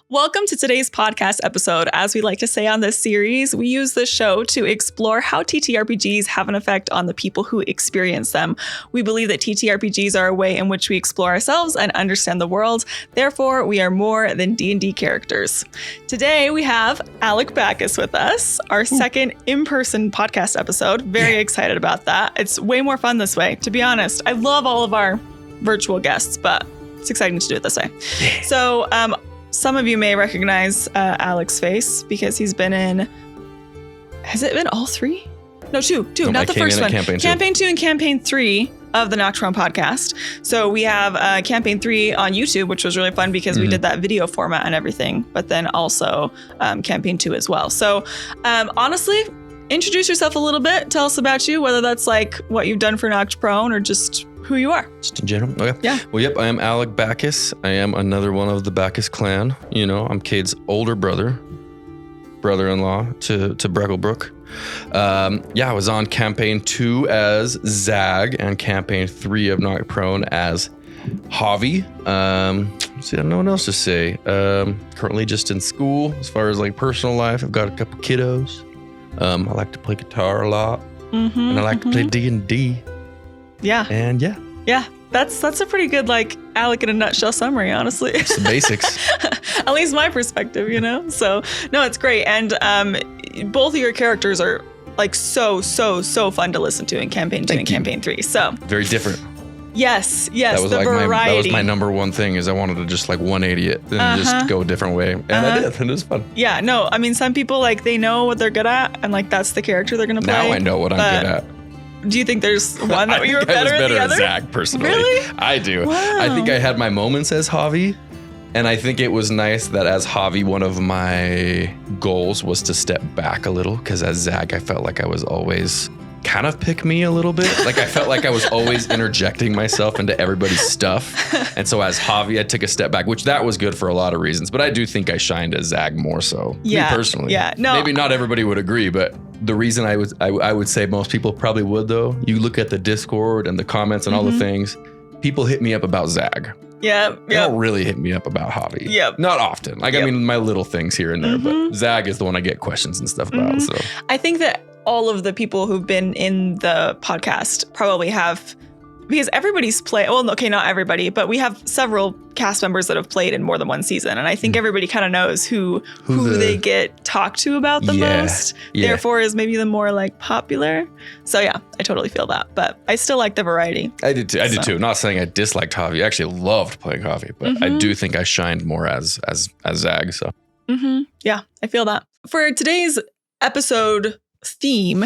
Welcome to today's podcast episode. As we like to say on this series, we use this show to explore how TTRPGs have an effect on the people who experience them. We believe that TTRPGs are a way in which we explore ourselves and understand the world. Therefore, we are more than D&D characters. Today, we have Alec Backus with us, our second in-person podcast episode. Very excited about that. It's way more fun this way, to be honest. I love all of our virtual guests, but it's exciting to do it this way. Yeah. So, some of you may recognize Alec's face because he's been in, has it been all three? No, two, not the first one. Campaign 2 and Campaign 3 of the Nocturne podcast. So we have Campaign 3 on YouTube, which was really fun because we did that video format and everything, but then also Campaign 2 as well. So honestly, introduce yourself a little bit. Tell us about you, whether that's like what you've done for Nocturne or just who you are. Just in general? Okay. Yeah. Well, yep, I am Alec Backus. I am another one of the Backus clan. You know, I'm Cade's older brother-in-law to Brecklebrook. I was on Campaign 2 as Zag and Campaign 3 of Nocturne as Javi. I don't know what else to say. Currently just in school. As far as like personal life, I've got a couple kiddos. I like to play guitar a lot. And I like to play D&D. Yeah. And yeah, that's a pretty good like Alec in a nutshell summary, honestly. It's the basics. At least my perspective, you know? So no, it's great. And both of your characters are like so fun to listen to in Campaign 2 and Campaign 3. So very different. Yes, that was the like variety. That was my number one thing is I wanted to just like 180 it and just go a different way. And I did, and it was fun. Yeah, no, I mean, some people like they know what they're good at and like that's the character they're going to play. Now I know what I'm good at. Do you think there's one that you were better at the other? At Zach, personally. Really? I do. Wow. I think I had my moments as Javi, and I think it was nice that as Javi, one of my goals was to step back a little, because as Zach, I felt like I was always kind of pick me a little bit. Like I felt like I was always interjecting myself into everybody's stuff. And so as Javi, I took a step back, which that was good for a lot of reasons. But I do think I shined as Zag more so. Yeah, me personally. Yeah. No. Maybe not everybody would agree, but the reason I would say most people probably would though, you look at the Discord and the comments and all the things, people hit me up about Zag. Yeah. They don't really hit me up about Javi. Yep. Not often. Like, I mean, my little things here and there, but Zag is the one I get questions and stuff about. So I think that all of the people who've been in the podcast probably have, because everybody's played, well, okay, not everybody, but we have several cast members that have played in more than one season. And I think everybody kind of knows who they get talked to about the most, therefore is maybe the more like popular. So yeah, I totally feel that, but I still like the variety. I did too. I did too. Not saying I disliked Javi. I actually loved playing Javi, but I do think I shined more as Zag. So yeah, I feel that. For today's episode theme,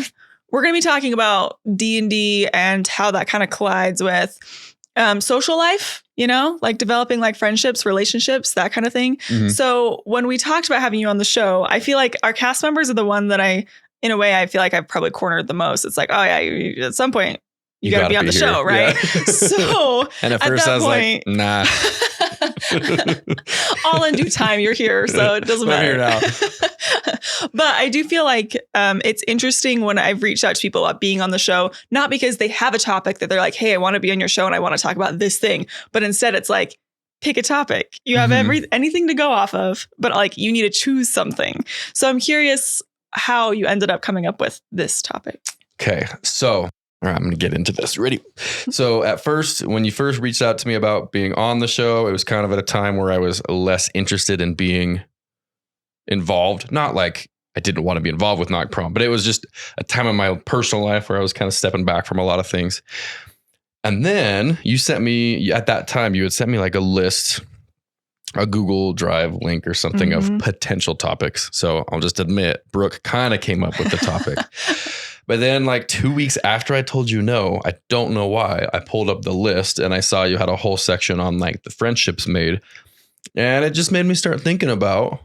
we're going to be talking about D&D and how that kind of collides with social life, you know, like developing like friendships, relationships, that kind of thing. So when we talked about having you on the show, I feel like our cast members are the one that in a way, I feel like I've probably cornered the most. It's like, oh yeah, at some point you got to be on the show, right? Yeah. So and at first I was like, nah. All in due time, you're here, so it doesn't matter. We're here now. But I do feel like it's interesting when I've reached out to people about being on the show, not because they have a topic that they're like, hey, I want to be on your show and I want to talk about this thing. But instead it's like, pick a topic. You have anything to go off of, but like you need to choose something. So I'm curious how you ended up coming up with this topic. Okay, so all right, I'm going to get into this. Ready? So at first, when you first reached out to me about being on the show, it was kind of at a time where I was less interested in being involved. Not like I didn't want to be involved with Knock Prom, but it was just a time in my personal life where I was kind of stepping back from a lot of things. And then you sent me, at that time, you had sent me like a list, a Google Drive link or something of potential topics. So I'll just admit, Brooke kind of came up with the topic. But then like 2 weeks after I told you no, I don't know why, I pulled up the list and I saw you had a whole section on like the friendships made. And it just made me start thinking about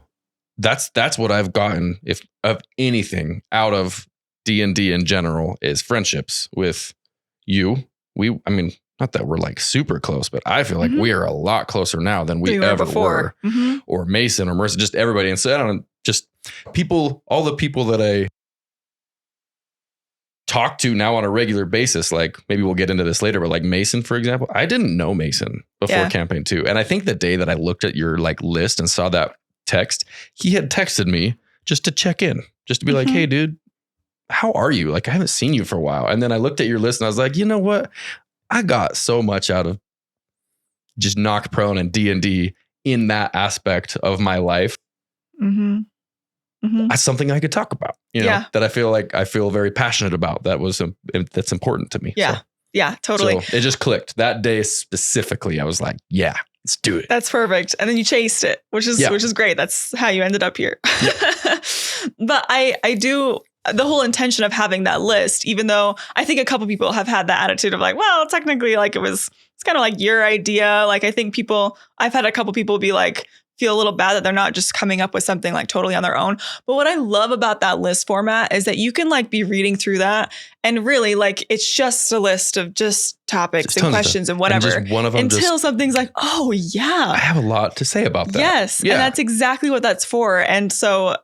that's what I've gotten, if of anything, out of D&D in general, is friendships with you. I mean, not that we're like super close, but I feel like we are a lot closer now than we ever were. Or Mason or Marissa, just everybody. And so I don't know, just people, all the people that I talk to now on a regular basis, like maybe we'll get into this later, but like Mason, for example, I didn't know Mason before Campaign 2. And I think the day that I looked at your like list and saw that text. He had texted me just to check in, just to be like, hey, dude, how are you? Like, I haven't seen you for a while. And then I looked at your list and I was like, you know what? I got so much out of just Knock Prone and D&D in that aspect of my life. That's something I could talk about, you know, that I feel very passionate about. That's important to me. Yeah. So, yeah, totally. So it just clicked that day specifically. I was like, yeah, let's do it. That's perfect. And then you chased it, which is great. That's how you ended up here. Yeah. But I do the whole intention of having that list, even though I think a couple people have had that attitude of like, well, technically like it's kind of like your idea. Like I think I've had a couple people be like, feel a little bad that they're not just coming up with something like totally on their own. But what I love about that list format is that you can like be reading through that and really like it's just a list of just topics and questions and whatever. And just one of them until something's like, oh yeah, I have a lot to say about that. Yes. Yeah. And that's exactly what that's for. And so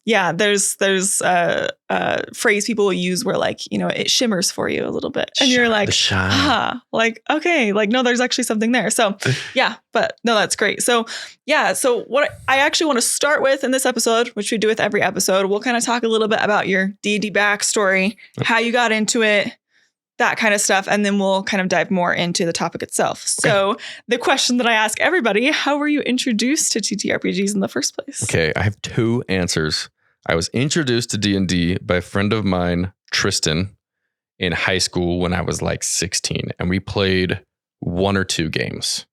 yeah, there's a phrase people will use where like, you know, it shimmers for you a little bit and you're like, like, okay, like, no, there's actually something there. So yeah, but no, that's great. So yeah. So what I actually want to start with in this episode, which we do with every episode, we'll kind of talk a little bit about your D&D backstory, how you got into it, that kind of stuff. And then we'll kind of dive more into the topic itself. So the question that I ask everybody, how were you introduced to TTRPGs in the first place? Okay. I have two answers. I was introduced to D&D by a friend of mine, Tristan, in high school when I was like 16. And we played one or two games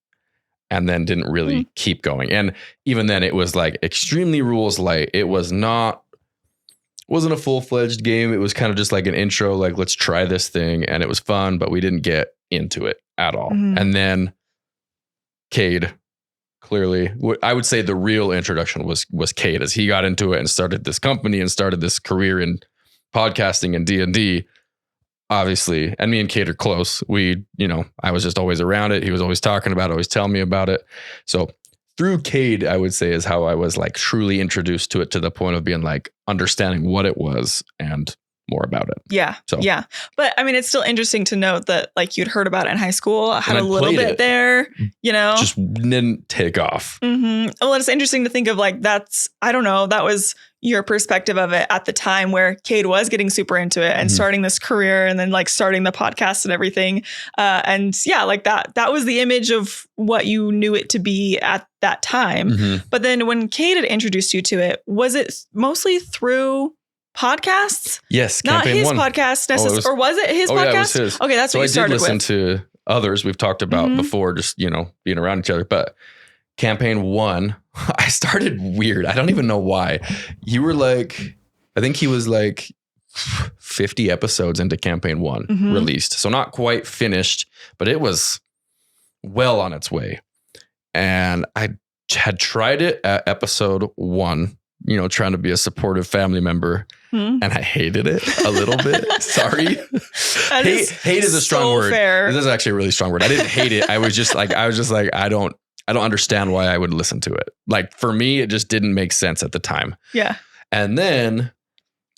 and then didn't really keep going. And even then it was like extremely rules light. It wasn't a full-fledged game. It was kind of just like an intro, like let's try this thing. And it was fun, but we didn't get into it at all. And then Cade, clearly, I would say the real introduction was Cade as he got into it and started this company and started this career in podcasting and D&D, obviously. And me and Cade are close. I was just always around it. He was always talking about it, always telling me about it. So through Cade, I would say is how I was like truly introduced to it to the point of being like understanding what it was and more about it. Yeah. So, yeah. But I mean, it's still interesting to note that like you'd heard about it in high school, had a little bit there, you know, just didn't take off. Well, it's interesting to think of like, I don't know, that was your perspective of it at the time where Cade was getting super into it and starting this career and then like starting the podcast and everything. And yeah, like that was the image of what you knew it to be at that time. But then when Cade had introduced you to it, was it mostly through podcasts? Yes. Not his podcast necessarily. Or was it his podcast? Yeah, it was his. Okay, that's what you started with. I did listen to others we've talked about before, just, you know, being around each other. But campaign 1, I started weird. I don't even know why. You were like, I think he was like 50 episodes into campaign 1 released. So not quite finished, but it was well on its way. And I had tried it at episode 1, you know, trying to be a supportive family member. And I hated it a little bit. Sorry. Hate is a strong word. Fair. This is actually a really strong word. I didn't hate it. I was just like, I don't understand why I would listen to it. Like for me, it just didn't make sense at the time. Yeah. And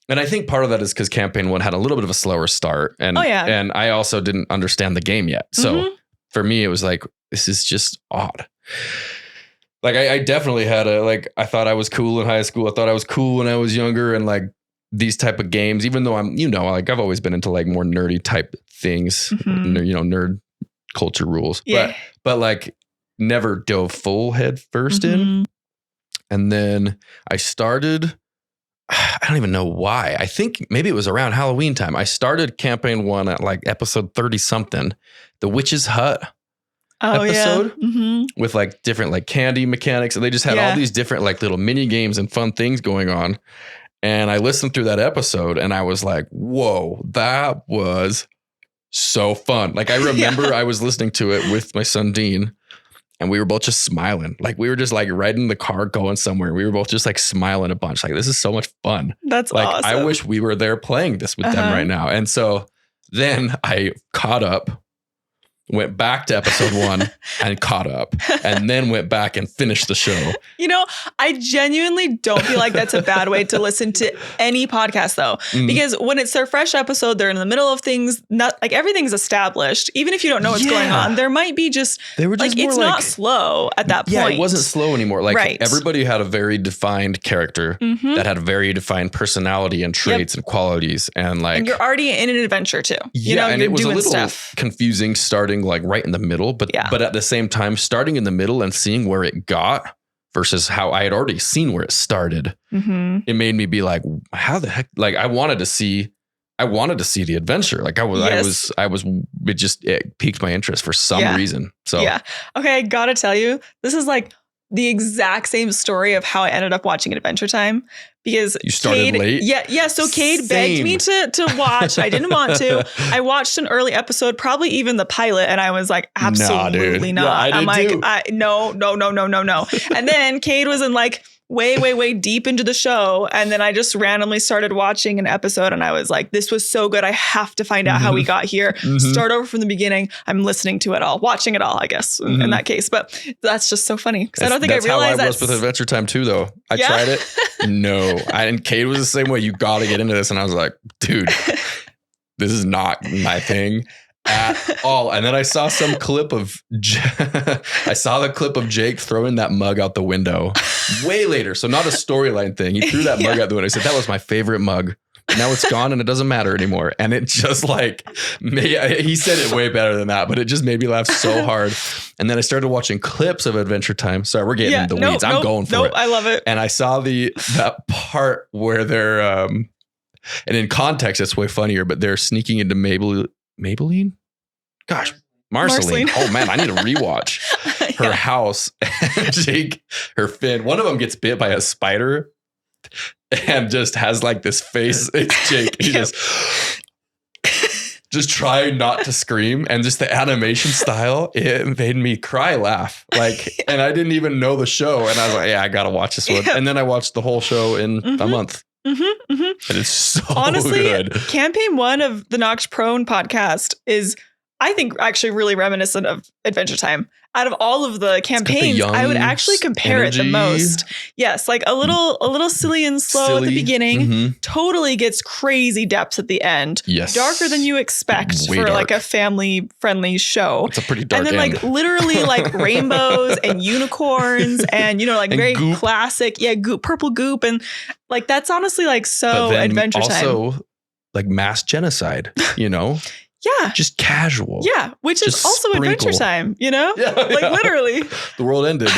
I think part of that is because campaign 1 had a little bit of a slower start. And and I also didn't understand the game yet. So for me, it was like, this is just odd. Like I definitely had I thought I was cool in high school. I thought I was cool when I was younger and like these type of games, even though I've always been into like more nerdy type things, nerd culture rules, but like never dove full head first in. And then I started, I don't even know why. I think maybe it was around Halloween time. I started campaign 1 at like episode 30 something, the Witch's Hut episode with like different like candy mechanics. And they just had all these different like little mini games and fun things going on. And I listened through that episode and I was like, whoa, that was so fun. Like I remember I was listening to it with my son, Dean, and we were both just smiling. Like we were just like riding the car going somewhere. We were both just like smiling a bunch. Like this is so much fun. That's like, awesome. I wish we were there playing this with them right now. And so then I caught up went back to episode 1 and caught up, and then went back and finished the show. You know, I genuinely don't feel like that's a bad way to listen to any podcast, though, because when it's their fresh episode, they're in the middle of things, not like everything's established. Even if you don't know what's going on, there might be they were just like, it's not slow at that point. Yeah, it wasn't slow anymore. Like Right. everybody had a very defined character that had a very defined personality and traits and qualities, and like And you're already in an adventure too. You know, and you're it was a doing little stuff. confusing starting like right in the middle, but at the same time, starting in the middle and seeing where it got versus how I had already seen where it started, it made me be like, how the heck? Like I wanted to see the adventure. Like it piqued my interest for some reason. So Okay, I gotta tell you, this is like the exact same story of how I ended up watching Adventure Time, because you started late. Yeah. So Cade begged me to watch. I didn't want to. I watched an early episode, probably even the pilot, and I was like, absolutely not. Yeah, I'm like, no. And then Cade was in like way deep into the show, and then I just randomly started watching an episode, and I was like, this was so good, I have to find out how we got here. Start over from the beginning. I'm listening to it all, watching it all, I guess, in that case. But that's just so funny, because I don't think I realized how I was with Adventure Time too, though. I tried it. No, and Cade was the same way. You got to get into this, and I was like, dude, this is not my thing at all. And then I saw some clip of Jake throwing that mug out the window way later. So not a storyline thing. He threw that mug out the window. He said, that was my favorite mug. Now it's gone and it doesn't matter anymore. And it just like, he said it way better than that, but it just made me laugh so hard. And then I started watching clips of Adventure Time. Sorry, we're getting into the weeds. I'm going for it. I love it. And I saw that part where they're, and in context, it's way funnier, but they're sneaking into Maybelline? Gosh, Marceline. Oh man, I need to rewatch her house. And Jake, her Finn, one of them gets bit by a spider and just has like this face. It's Jake. He just trying not to scream, and just the animation style, it made me laugh. Like, and I didn't even know the show, and I was like, yeah, I gotta watch this one. And then I watched the whole show in a month. And it's so honestly good. Campaign 1 of the Nox Prone podcast is, I think, actually really reminiscent of Adventure Time. Out of all of the campaigns, I would actually compare it the most. Yes, like a little silly and slow at the beginning, totally gets crazy depths at the end. Yes. Darker than you expect for like a family-friendly show. It's a pretty dark end. And then like literally like rainbows and unicorns and, you know, like very goop. classic, purple goop. And like, that's honestly like so Adventure Time. Also like mass genocide, you know? Yeah. Just casual. Yeah. Which is also Adventure Time, you know? Yeah, like literally. The world ended.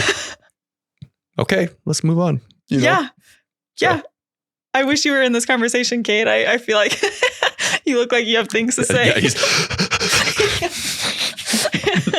Okay, let's move on. You know? Yeah. I wish you were in this conversation, Kate. I feel like you look like you have things to say.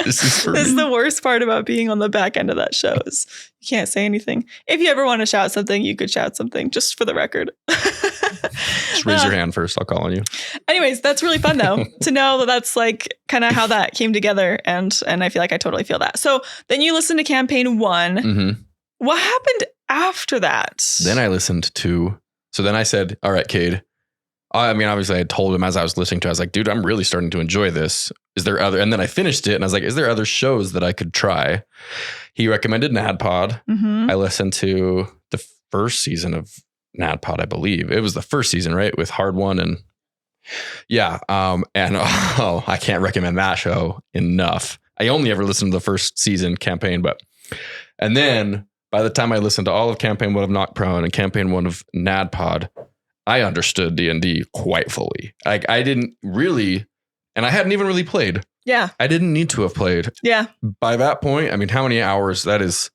This is the worst part about being on the back end of that show is you can't say anything. If you ever want to shout something, you could shout something, just for the record. Just raise your hand first. I'll call on you. Anyways, that's really fun though, to know that that's like kind of how that came together. And I feel like I totally feel that. So then you listen to campaign 1. What happened after that? Then I listened to, so then I said, all right, Cade. I mean, obviously I told him as I was listening to it, I was like, dude, I'm really starting to enjoy this. Is there other, and then I finished it and I was like, is there other shows that I could try? He recommended NADPOD. I listened to the first season of NADPOD, I believe. It was the first season, right? With Hard One and I can't recommend that show enough. I only ever listened to the first season campaign, and then by the time I listened to all of campaign 1 of Nox Prone and campaign 1 of NADPOD, I understood D&D quite fully. Like I didn't really, and I hadn't even really played. Yeah. I didn't need to have played. Yeah. By that point, I mean, how many hours? That is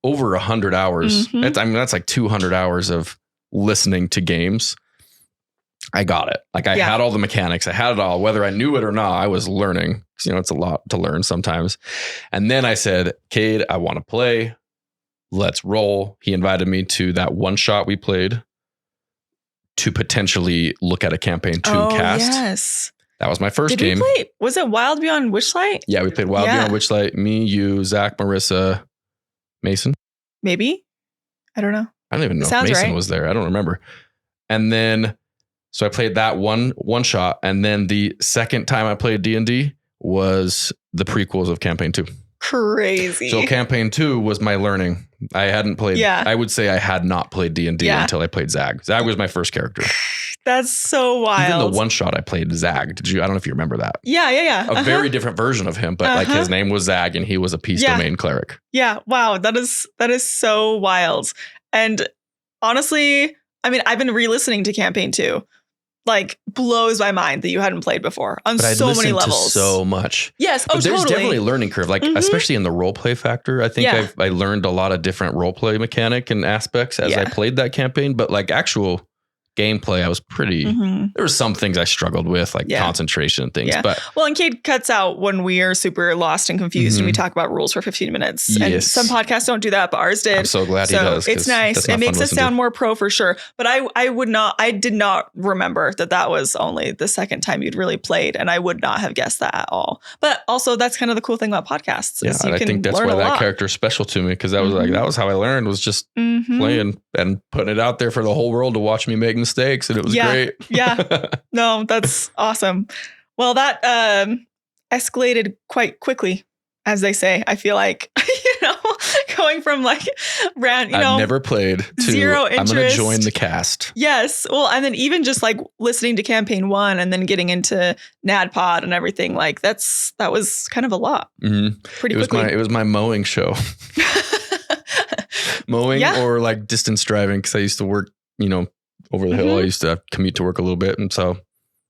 over 100 hours. That's like 200 hours of listening to games. I got it. Like I had all the mechanics. I had it all. Whether I knew it or not, I was learning. You know, it's a lot to learn sometimes. And then I said, Cade, I want to play. Let's roll. He invited me to that one shot we played to potentially look at a campaign 2 cast. Yes. That was my first game. We play, was it Wild Beyond Witchlight? Yeah, we played Wild Beyond Witchlight. Me, you, Zach, Marissa, Mason. Maybe. I don't know. I don't even know if Mason was there. I don't remember. And then, so I played that one shot. And then the second time I played D&D was the prequels of Campaign 2. Crazy. So Campaign 2 was my learning. I hadn't played. Yeah. I would say I had not played D&D until I played Zag. Zag was my first character. That's so wild. Even the one shot I played Zag. I don't know if you remember that. Yeah. A very different version of him, but like his name was Zag and he was a peace domain cleric. Yeah. Wow. That is so wild. And honestly, I mean, I've been re-listening to Campaign 2. Like, blows my mind that you hadn't played before on so many levels. To so much. Yes. But there's definitely a learning curve, like especially in the role play factor. I think I learned a lot of different role play mechanic and aspects as I played that campaign. But like actual gameplay, I was pretty. There were some things I struggled with, like concentration and things. But well, and Cade cuts out when we are super lost and confused and we talk about rules for 15 minutes. Yes. And some podcasts don't do that, but ours did. I'm so glad he does. It's nice. It makes us sound more pro for sure. But I did not remember that was only the second time you'd really played, and I would not have guessed that at all. But also, that's kind of the cool thing about podcasts. Yeah, and I think that's why that character is special to me, because that was like that was how I learned, was just playing and putting it out there for the whole world to watch me make mistakes, and it was great. Yeah. No, that's awesome. Well, that escalated quite quickly, as they say. I feel like, going from like I've never played to zero interest. I'm going to join the cast. Yes. Well, and then even just like listening to Campaign 1 and then getting into NADPOD and everything, like that was kind of a lot. Pretty quickly. It was my mowing show. Mowing or like distance driving, because I used to work, over the hill. I used to commute to work a little bit, and so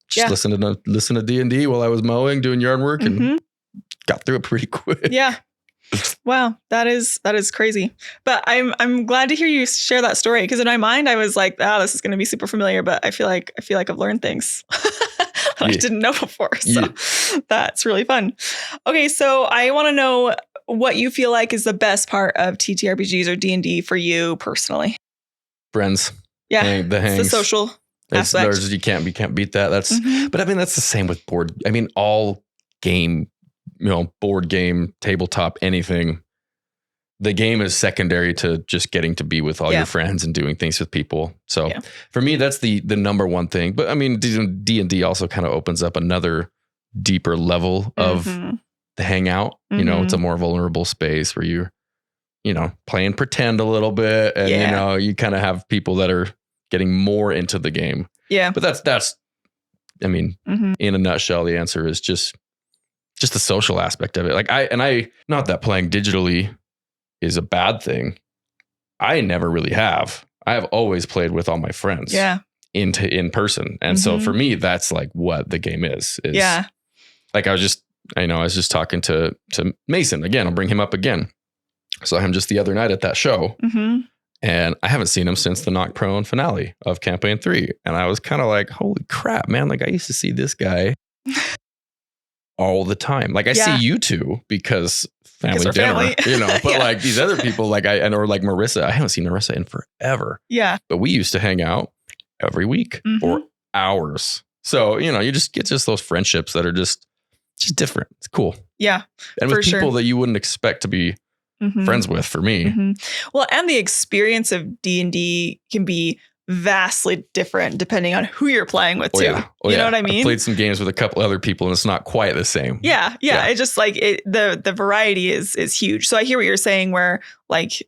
just listen to D&D while I was mowing, doing yard work, and got through it pretty quick. Yeah. Wow, that is crazy. But I'm glad to hear you share that story, because in my mind I was like, this is going to be super familiar, but I feel like I've learned things I didn't know before. So that's really fun. Okay, so I want to know what you feel like is the best part of TTRPGs or D&D for you personally. Friends. Yeah, the hangs. It's the social aspect. You can't beat that. That's but I mean that's the same with board. I mean all game, board game, tabletop, anything. The game is secondary to just getting to be with all your friends and doing things with people. So for me, that's the number one thing. But I mean, D&D also kind of opens up another deeper level of the hangout. It's a more vulnerable space where you're playing pretend a little bit, and you kind of have people that are getting more into the game. Yeah. But that's I mean, in a nutshell, the answer is just the social aspect of it. Like I not that playing digitally is a bad thing. I never really have. I have always played with all my friends. Yeah. In person. And so for me, that's like what the game is. Like I was just talking to Mason again. I'll bring him up again. So him just the other night at that show, and I haven't seen him since the Knock Prone finale of Campaign 3. And I was kind of like, holy crap, man. Like I used to see this guy all the time. Like I see you two because family dinner, but like these other people, like or like Marissa, I haven't seen Marissa in forever. Yeah. But we used to hang out every week for hours. So, you just get those friendships that are just different. It's cool. Yeah. And with people that you wouldn't expect to be friends with, for me. Well, and the experience of D&D can be vastly different depending on who you're playing with too. You know what I mean? I played some games with a couple other people and it's not quite the same. Yeah. It just like the variety is huge. So I hear what you're saying, where like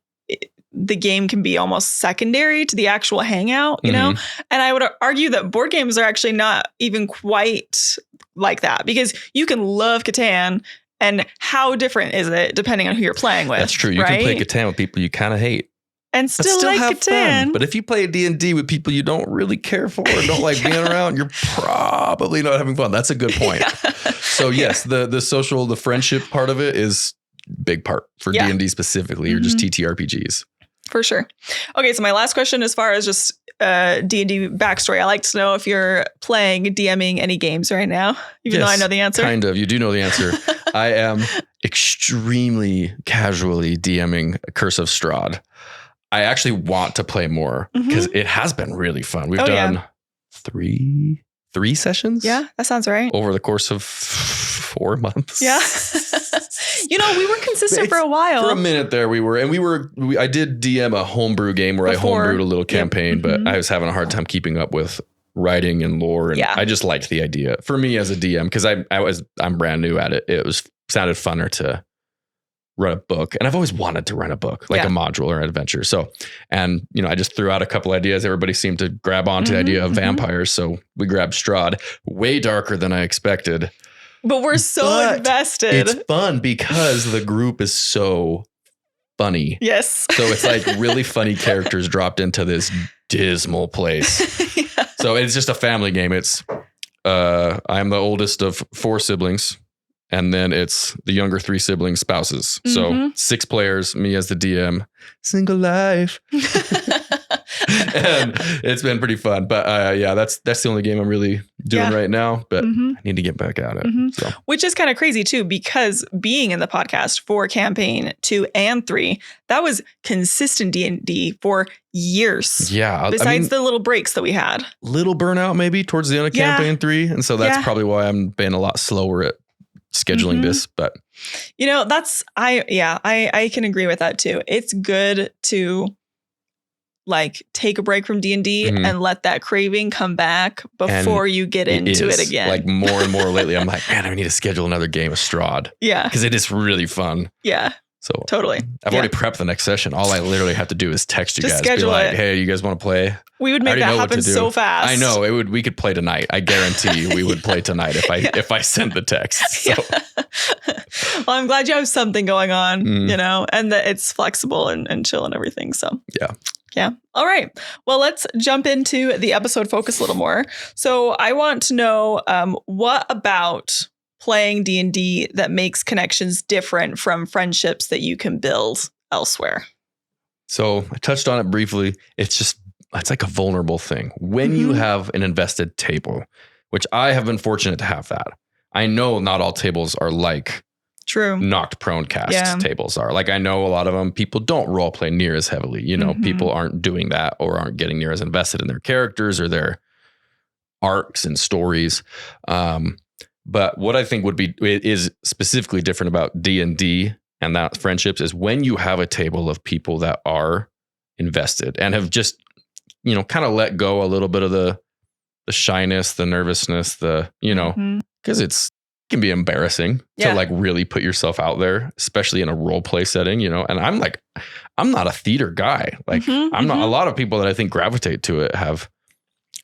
the game can be almost secondary to the actual hangout, know? And I would argue that board games are actually not even quite like that, because you can love Catan, and how different is it depending on who you're playing with? That's true. You can play Catan with people you kind of hate. And still like have Catan. Fun. But if you play D&D with people you don't really care for or don't like being around, you're probably not having fun. That's a good point. So yes, the social, the friendship part of it is a big part for D&D specifically, or just TTRPGs. For sure. Okay, so my last question, as far as just D&D backstory, I like to know if you're DMing any games right now, even though I know the answer. Kind of. You do know the answer. I am extremely casually DMing Curse of Strahd. I actually want to play more because it has been really fun. We've done three sessions. Yeah, that sounds right. Over the course of 4 months. Yeah. We were consistent for a while. For a minute there we were. And I did DM a homebrew game where I homebrewed a little campaign, but I was having a hard time keeping up with writing and lore. And Yeah. I just liked the idea for me as a DM, because I'm brand new at it. It sounded funner to run a book. And I've always wanted to run a book, like a module or an adventure. So, and I just threw out a couple ideas. Everybody seemed to grab onto the idea of vampires. So we grabbed Strahd. Way darker than I expected. But we're so invested. It's fun because the group is so funny. Yes. So it's like really funny characters dropped into this dismal place. Yeah. So it's just a family game. It's I'm the oldest of 4 siblings. And then it's the younger 3 siblings' spouses. So 6 players, me as the DM, single life. And it's been pretty fun. But yeah, that's the only game I'm really doing right now. But I need to get back at it. So. Which is kind of crazy too, because being in the podcast for campaign 2 and 3, that was consistent D&D for years. Yeah. Besides the little breaks that we had. Little burnout maybe towards the end of campaign 3. And so that's probably why I'm being a lot slower at scheduling this, but I can agree with that too. It's good to like take a break from D&D and let that craving come back before you get into it again. Like more and more lately, I'm like, man, I need to schedule another game of Strahd. Yeah. Because it is really fun. Yeah. So totally. I've already prepped the next session. All I literally have to do is text you guys. Schedule be like, it. hey, you guys want to play? We would make that happen so fast. I know we could play tonight. I guarantee you we would play tonight if I send the text. So. Well, I'm glad you have something going on, and that it's flexible and chill and everything. So yeah. All right. Well, let's jump into the episode focus a little more. So I want to know what about playing D&D that makes connections different from friendships that you can build elsewhere? So I touched on it briefly. It's like a vulnerable thing. When you have an invested table, which I have been fortunate to have that. I know not all tables are like knocked prone cast tables are. Like I know a lot of them, people don't role play near as heavily. People aren't doing that or aren't getting near as invested in their characters or their arcs and stories. But what I think is specifically different about D&D and that friendships is when you have a table of people that are invested and have just, kind of let go a little bit of the shyness, the nervousness, because it can be embarrassing to like really put yourself out there, especially in a role play setting, and I'm not a theater guy. Like I'm not, a lot of people that I think gravitate to it have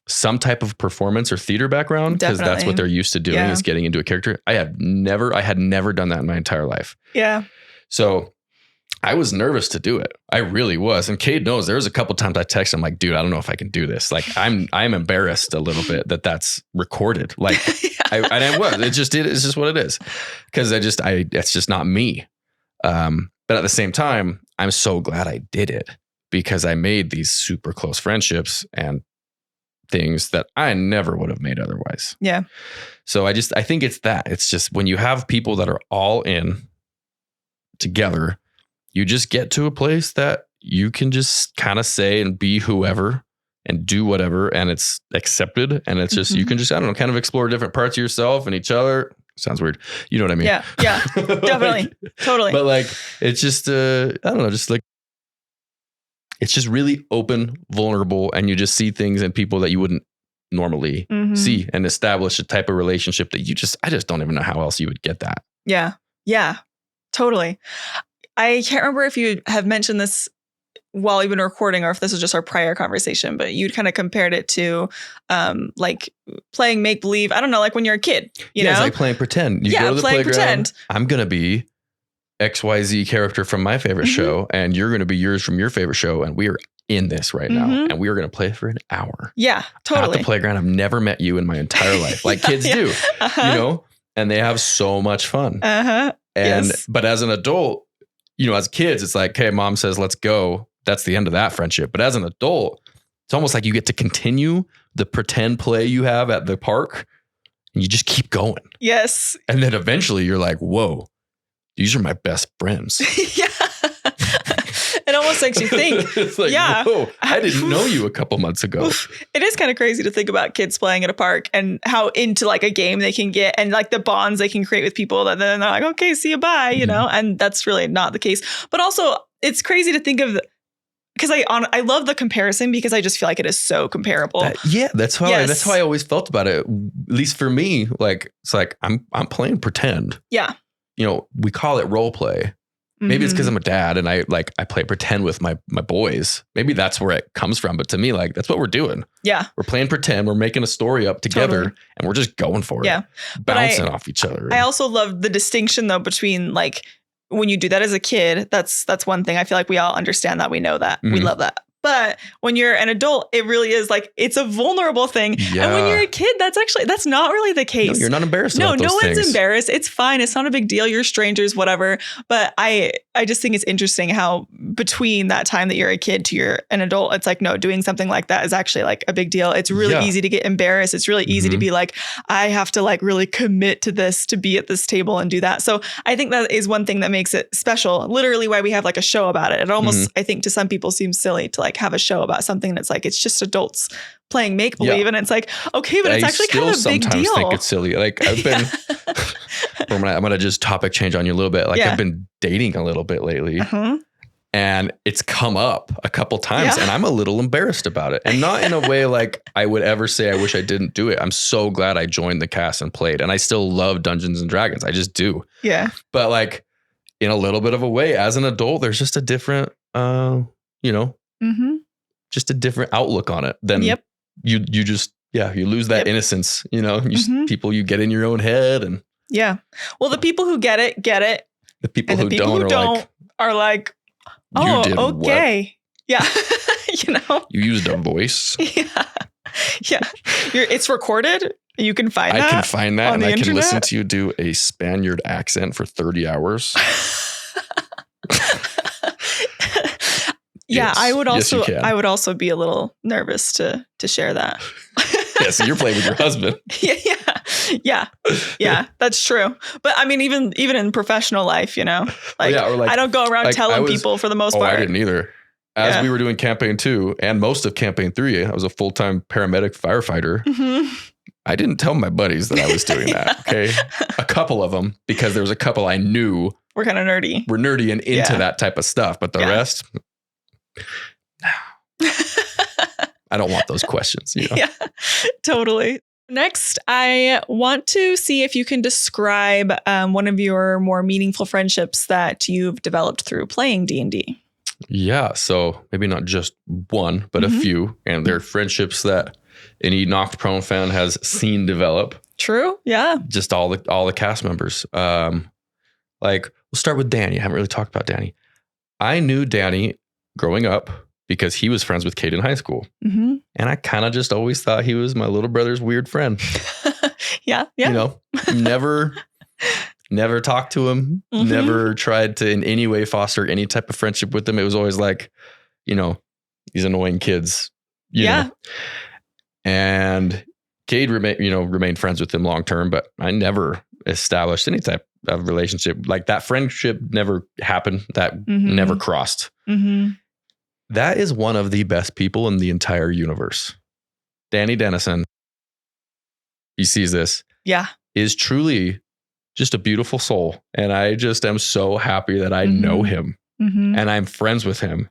some type of performance or theater background because that's what they're used to doing is getting into a character. I had never done that in my entire life. Yeah. So I was nervous to do it. I really was. And Cade knows there was a couple times I texted him like, dude, I don't know if I can do this. Like I'm embarrassed a little bit that's recorded. Like I was, it's just what it is. Cause it's just not me. But at the same time, I'm so glad I did it because I made these super close friendships and things that I never would have made otherwise. Yeah. So I think it's that. It's just when you have people that are all in together, you just get to a place that you can just kind of say and be whoever and do whatever. And it's accepted. And it's just, you can just, I don't know, kind of explore different parts of yourself and each other. Sounds weird. You know what I mean? Yeah. Yeah. Definitely. Totally. But like, it's just, I don't know, just like, it's just really open, vulnerable, and you just see things in people that you wouldn't normally see and establish a type of relationship that I just don't even know how else you would get that. Yeah. Yeah, totally. I can't remember if you have mentioned this while you've been recording or if this was just our prior conversation, but you'd kind of compared it to like playing make believe. I don't know, like when you're a kid, you know? It's like playing pretend. You go to the playground. Pretend. I'm going to be XYZ character from my favorite show, and you're going to be yours from your favorite show, and we are in this right now, and we are going to play for an hour. Yeah, totally. At the playground, I've never met you in my entire life, like kids do, and they have so much fun. But as an adult, as kids, it's like, hey, mom says, let's go. That's the end of that friendship. But as an adult, it's almost like you get to continue the pretend play you have at the park, and you just keep going. Yes. And then eventually you're like, whoa. These are my best friends. Yeah. It almost makes you think. It's like, whoa, I didn't know you a couple months ago. It is kind of crazy to think about kids playing at a park and how into like a game they can get and like the bonds they can create with people that then they're like, okay, see you, bye, and that's really not the case. But also it's crazy to think of because I love the comparison because I just feel like it is so comparable. That's how I always felt about it. At least for me, like it's like I'm playing pretend. Yeah. You know, we call it role play. Maybe it's because I'm a dad and I play pretend with my boys. Maybe that's where it comes from. But to me, like that's what we're doing. Yeah. We're playing pretend. We're making a story up together and we're just going for it. Yeah. Bouncing off each other. I also love the distinction though between like when you do that as a kid, that's one thing. I feel like we all understand that. We know that. We love that. But when you're an adult, it really is like it's a vulnerable thing. Yeah. And when you're a kid, that's not really the case. No, you're not embarrassed about those no things. one's embarrassed. It's fine. It's not a big deal. You're strangers, whatever. But I just think it's interesting how between that time that you're a kid to you're an adult, it's like, no, doing something like that is actually like a big deal. It's really easy to get embarrassed. It's really easy to be like, I have to like really commit to this to be at this table and do that. So I think that is one thing that makes it special. Literally why we have like a show about it. It almost, I think to some people seems silly to like have a show about something that's like, it's just adults playing make believe. And it's like, okay, but it's actually kind of a big deal. I sometimes think it's silly. Like I've been, I'm going to just topic change on you a little bit. Like I've been dating a little bit lately and it's come up a couple times and I'm a little embarrassed about it, and not in a way like I would ever say, I wish I didn't do it. I'm so glad I joined the cast and played, and I still love Dungeons and Dragons. I just do. Yeah. But like in a little bit of a way as an adult, there's just a different, just a different outlook on it than you just, you lose that innocence, people, you get in your own head and well, the people who get it. The people who don't are like, oh, okay. What? Yeah. You used a voice. Yeah. It's recorded. You can find that. I can find that and I internet. Can listen to you do a Spaniard accent for 30 hours. Yeah, yes. I would also Yes, you can. I would also be a little nervous to share that. Yeah, so you're playing with your husband. Yeah, that's true. But I mean, even in professional life, like, I don't go around telling people for the most part. I didn't either. As we were doing campaign 2 and most of campaign 3, I was a full-time paramedic firefighter. I didn't tell my buddies that I was doing that. Okay. A couple of them, because there was a couple I knew we're kind of nerdy. We're nerdy and into that type of stuff. But the rest, I don't want those questions. Yeah, totally. Next, I want to see if you can describe one of your more meaningful friendships that you've developed through playing D&D. Yeah, so maybe not just one, but a few. And they're friendships that any Knocked Prone fan has seen develop. True, yeah. Just all the cast members. Like, we'll start with Danny. I haven't really talked about Danny. I knew Danny growing up because he was friends with Kate in high school. And I kind of just always thought he was my little brother's weird friend. Yeah. Never talked to him, never tried to in any way foster any type of friendship with him. It was always like, these annoying kids, you know. And Cade remained friends with him long term, but I never established any type of relationship. Like that friendship never happened. That never crossed. That is one of the best people in the entire universe. Danny Dennison, he sees this, is truly just a beautiful soul. And I just am so happy that I know him and I'm friends with him.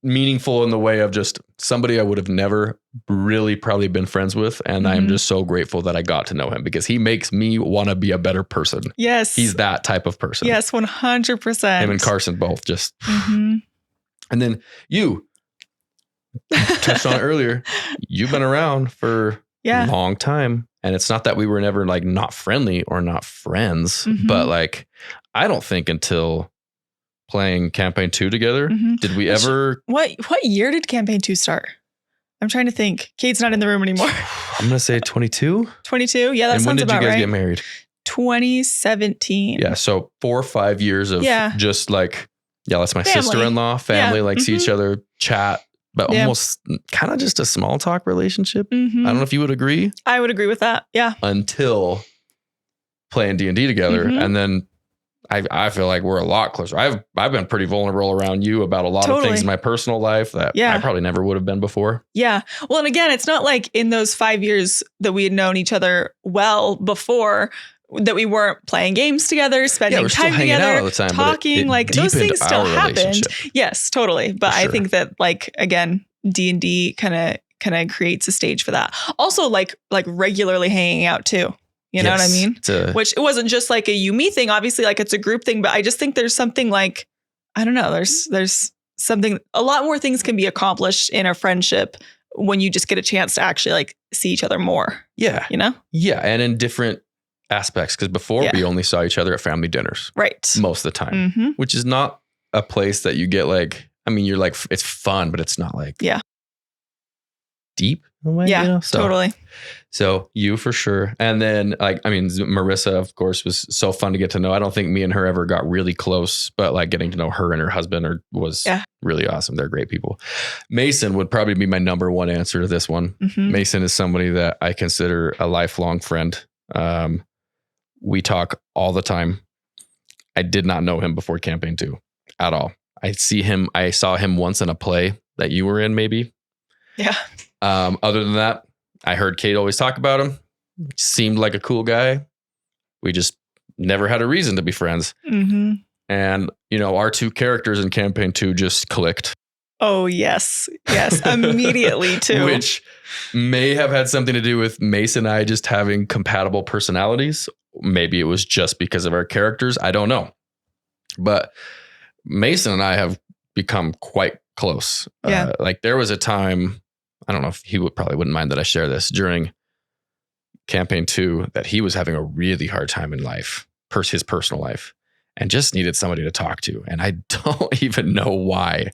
Meaningful in the way of just somebody I would have never really probably been friends with. And I'm just so grateful that I got to know him because he makes me want to be a better person. Yes. He's that type of person. Yes, 100%. Him and Carson both just. And then you touched on it earlier. You've been around for a long time. And it's not that we were never like not friendly or not friends, but like, I don't think until playing campaign 2 together, did we ever... What year did campaign 2 start? I'm trying to think. Kate's not in the room anymore. I'm going to say 22. 22? Yeah, that sounds about right. And when did you guys get married? 2017. Yeah, so 4 or 5 years of just like, that's my sister-in-law, family, see each other, chat, but almost kind of just a small talk relationship. I don't know if you would agree. I would agree with that. Yeah. Until playing D&D together. And then I feel like we're a lot closer. I've been pretty vulnerable around you about a lot of things in my personal life that I probably never would have been before. Yeah. Well, and again, it's not like in those 5 years that we had known each other well before, that we weren't playing games together, spending we're still time hanging out together, all the time, but talking, like those deepened things still our happened. relationship. Yes, totally. But For I sure. think that like, again, D&D kind of creates a stage for that. Also like regularly hanging out too. You know what I Yes. mean? It's a- Which it wasn't just like a you me thing. Obviously, like it's a group thing, but I just think there's something like, I don't know, there's something, a lot more things can be accomplished in a friendship when you just get a chance to actually like see each other more, yeah. you know? Yeah. And in different aspects, because before Yeah. we only saw each other at family dinners Right. most of the time, Mm-hmm. which is not a place that you get like, I mean, you're like, it's fun, but it's not like deep in a way, Yeah, you know? So, totally. So you for sure. And then like, I mean, Marissa, of course, was so fun to get to know. I don't think me and her ever got really close, but like getting to know her and her husband was really awesome. They're great people. Mason would probably be my number one answer to this one. Mm-hmm. Mason is somebody that I consider a lifelong friend. We talk all the time. I did not know him before campaign 2 at all. I saw him once in a play that you were in, maybe. Yeah. Other than that, I heard Kate always talk about him. Seemed like a cool guy. We just never had a reason to be friends. Mm-hmm. And, you know, our two characters in campaign 2 just clicked. Oh, yes. Yes. Immediately, too. Which may have had something to do with Mason and I just having compatible personalities. Maybe it was just because of our characters. I don't know. But Mason and I have become quite close. Yeah. Like there was a time, I don't know if he wouldn't mind that I share this, during campaign 2 that he was having a really hard time in life, his personal life, and just needed somebody to talk to. And I don't even know why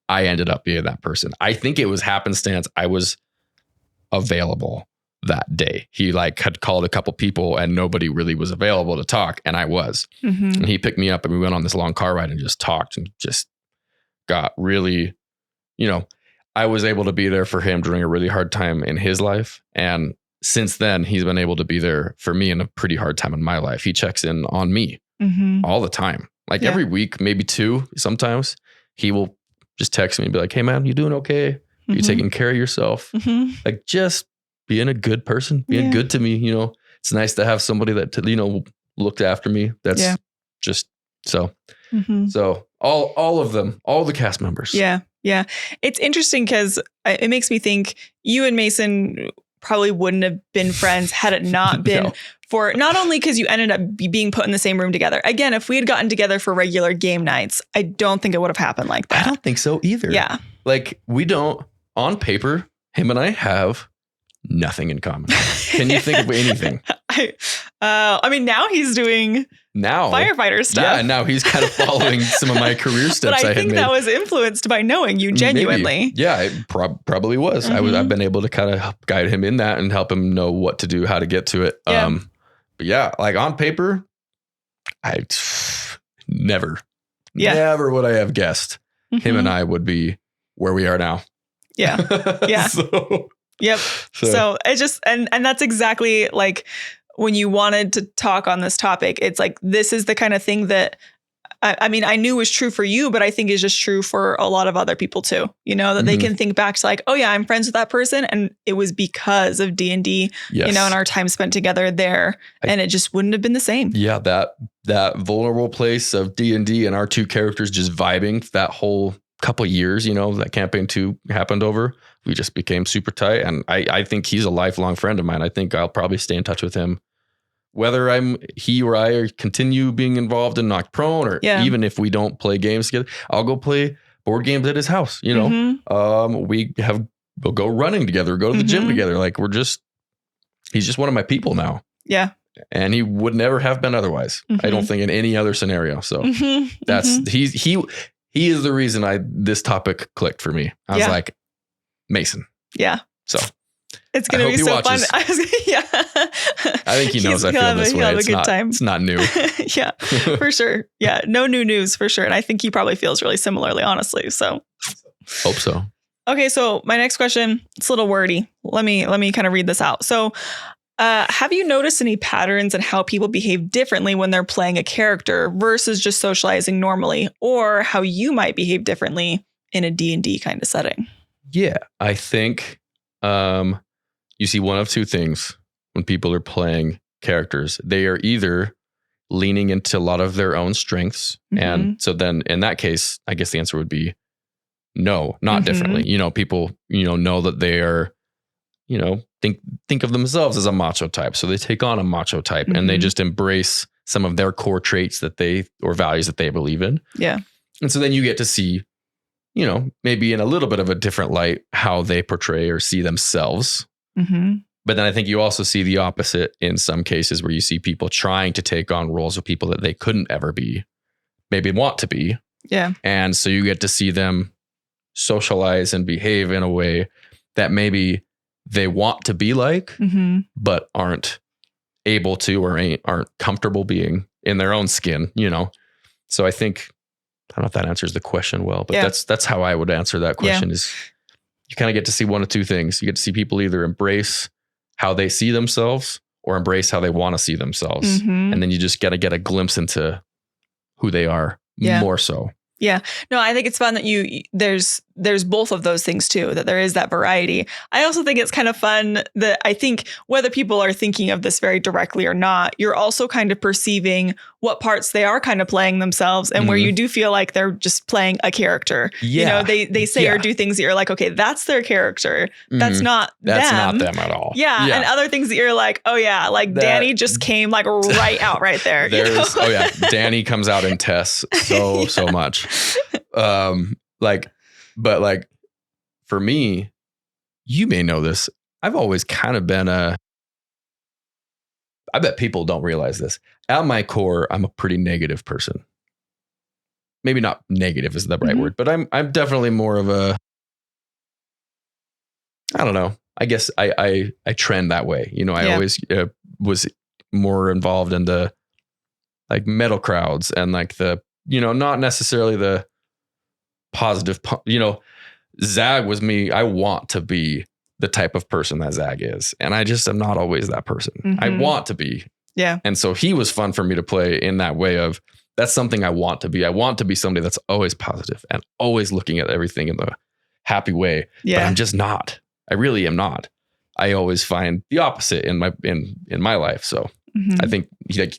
I ended up being that person. I think it was happenstance. I was available that day. He like had called a couple people and nobody really was available to talk. And I was. Mm-hmm. And he picked me up and we went on this long car ride and just talked and just got really, you know, I was able to be there for him during a really hard time in his life. And since then, he's been able to be there for me in a pretty hard time in my life. He checks in on me all the time. Like every week, maybe 2 sometimes. He will just text me and be like, hey, man, you doing okay? You taking care of yourself? Like just being a good person, being good to me. You know, it's nice to have somebody that, you know, looked after me. That's just so. So all of them, all the cast members. Yeah. Yeah. It's interesting because it makes me think you and Mason probably wouldn't have been friends had it not been for not only because you ended up being put in the same room together. Again, if we had gotten together for regular game nights, I don't think it would have happened like that. I don't think so either. Yeah. Like we don't, on paper, him and I have nothing in common. Can you think of anything? I mean, now he's doing firefighter stuff. Yeah, now he's kind of following some of my career steps. But I think that was influenced by knowing you genuinely. Maybe. Yeah, it probably was. I've been able to kind of help guide him in that and help him know what to do, how to get to it. Yeah. But yeah, like on paper, I never would I have guessed him and I would be where we are now. Yeah. Yeah. Yep. So it just, and that's exactly like when you wanted to talk on this topic, it's like, this is the kind of thing that I mean, I knew was true for you, but I think is just true for a lot of other people too, you know, that they can think back to like, oh yeah, I'm friends with that person. And it was because of D&D, you know, and our time spent together there, and it just wouldn't have been the same. Yeah. That vulnerable place of D&D and our two characters just vibing that whole couple of years, you know, that campaign 2 happened over. We just became super tight. And I think he's a lifelong friend of mine. I think I'll probably stay in touch with him, whether he or I continue being involved in Knocked Prone, or even if we don't play games together, I'll go play board games at his house. You know, we'll go running together, go to the gym together. Like he's just one of my people now. Yeah. And he would never have been otherwise. I don't think in any other scenario. So he is the reason this topic clicked for me. I was like, Mason. Yeah. So it's going to be so fun. I think he knows I feel this way. It's not new. Yeah, for sure. Yeah. No new news for sure. And I think he probably feels really similarly, honestly. So hope so. Okay. So my next question, it's a little wordy. Let me kind of read this out. So have you noticed any patterns in how people behave differently when they're playing a character versus just socializing normally, or how you might behave differently in a D&D kind of setting? Yeah, I think you see one of two things when people are playing characters. They are either leaning into a lot of their own strengths. And so then in that case, I guess the answer would be no, not differently. You know, people, know that they are, think of themselves as a macho type. So they take on a macho type and they just embrace some of their core traits or values that they believe in. Yeah. And so then you get to see, maybe in a little bit of a different light, how they portray or see themselves. But then I think you also see the opposite in some cases where you see people trying to take on roles of people that they couldn't ever be, maybe want to be. Yeah. And so you get to see them socialize and behave in a way that maybe they want to be like, but aren't able to or aren't comfortable being in their own skin, So I think, I don't know if that answers the question well, but that's how I would answer that question is you kind of get to see one of two things. You get to see people either embrace how they see themselves or embrace how they want to see themselves. And then you just got to get a glimpse into who they are more so. Yeah. No, I think it's fun that there's both of those things too, that there is that variety. I also think it's kind of fun that I think whether people are thinking of this very directly or not, you're also kind of perceiving what parts they are kind of playing themselves and where you do feel like they're just playing a character. Yeah. They say or do things that you're like, okay, that's their character. That's not That's them. not them at all. Yeah. And other things that you're like, oh yeah, like Danny just came like right out right there. Oh yeah. Danny comes out in Tess so much. But for me, you may know this. I've always kind of been I bet people don't realize this. At my core, I'm a pretty negative person. Maybe not negative is the right word, but I'm definitely more of I don't know. I guess I trend that way. I always was more involved in the like metal crowds and like the, not necessarily the positive, Zag was me. I want to be the type of person that Zag is. And I just am not always that person. I want to be. Yeah. And so he was fun for me to play in that way of that's something I want to be. I want to be somebody that's always positive and always looking at everything in the happy way. Yeah. But I'm just not. I really am not. I always find the opposite in my life. So I think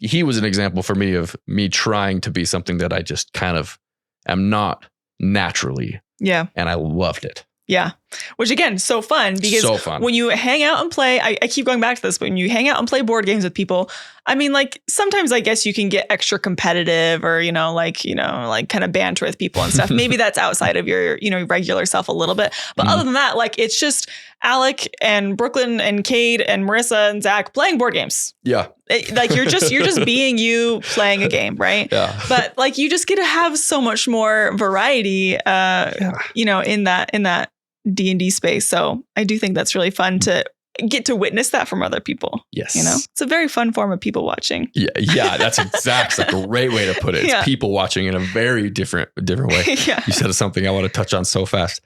he was an example for me of me trying to be something that I just kind of am not naturally. Yeah. And I loved it. Yeah. Which again, so fun because when you hang out and play, I keep going back to this, but when you hang out and play board games with people, I mean, like sometimes I guess you can get extra competitive or, kind of banter with people and stuff. Maybe that's outside of your, regular self a little bit. But other than that, like it's just Alec and Brooklyn and Cade and Marissa and Zach playing board games. Yeah. Like you're just being you playing a game. Right. Yeah. But like you just get to have so much more variety, in that D&D space. So I do think that's really fun to get to witness that from other people. Yes. It's a very fun form of people watching. Yeah. That's exactly a great way to put it. It's people watching in a very different way. Yeah. You said something I want to touch on so fast.